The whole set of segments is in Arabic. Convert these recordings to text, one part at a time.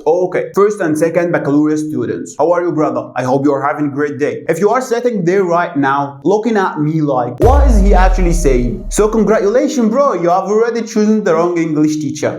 Okay, first and second baccalaureate students. How are you, brother? I hope you are having a great day. If you are sitting there right now, looking at me like, what is he actually saying? So congratulations, bro, you have already chosen the wrong English teacher.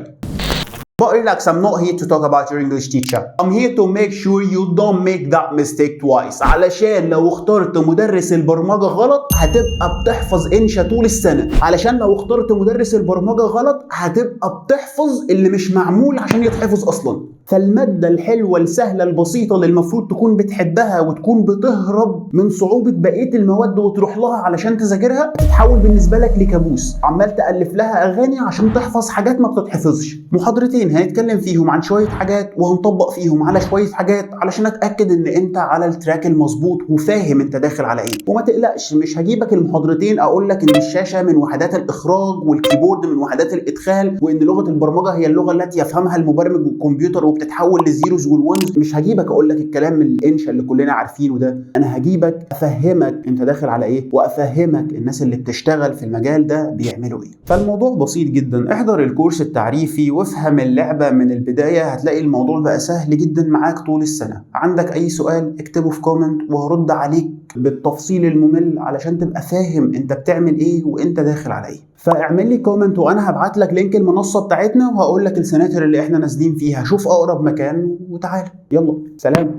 But relax, I'm not here to talk about your English teacher. I'm here to make sure you don't make that mistake twice. علشان لو اخترت مدرس البرمجة غلط هتبقى بتحفظ انشا طول السنة. علشان لو اخترت مدرس البرمجة غلط هتبقى بتحفظ اللي مش معمول عشان يتحفظ اصلا. فالمادة الحلوة السهلة البسيطة اللي المفروض تكون بتحبها وتكون بتهرب من صعوبة بقية المواد وتروح لها علشان تذاكرها تتحول بالنسبة لك لكابوس. عمال تألف لها أغاني عشان تحفظ حاجات ما بتتحفظش. محاضرتين هنتكلم فيهم عن شوية حاجات وهنطبق فيهم على شوية حاجات علشان أتأكد إن أنت على التراك المظبوط وفاهم أنت داخل على إيه. وما تقلقش، مش هجيبك المحاضرتين أقول لك إن الشاشة من وحدات الإخراج والكيبورد من وحدات الإدخال وإن لغة البرمجة هي اللغة التي يفهمها المبرمج والكمبيوتر وبتتحول للزيروز والونز. مش هجيبك اقول لك الكلام من الانشا اللي كلنا عارفينه ده، انا هجيبك افهمك انت داخل على ايه وافهمك الناس اللي بتشتغل في المجال ده بيعملوا ايه. فالموضوع بسيط جدا، احضر الكورس التعريفي وافهم اللعبه من البدايه، هتلاقي الموضوع بقى سهل جدا معاك طول السنه. عندك اي سؤال اكتبه في كومنت وهرد عليك بالتفصيل الممل علشان تبقى فاهم انت بتعمل ايه وانت داخل على ايه. فاعمل لي كومنت وانا هبعت لك لينك المنصه بتاعتنا وهقول لك السناتر اللي احنا نازلين فيها. شوف اقرب مكان وتعالى. يلا سلام.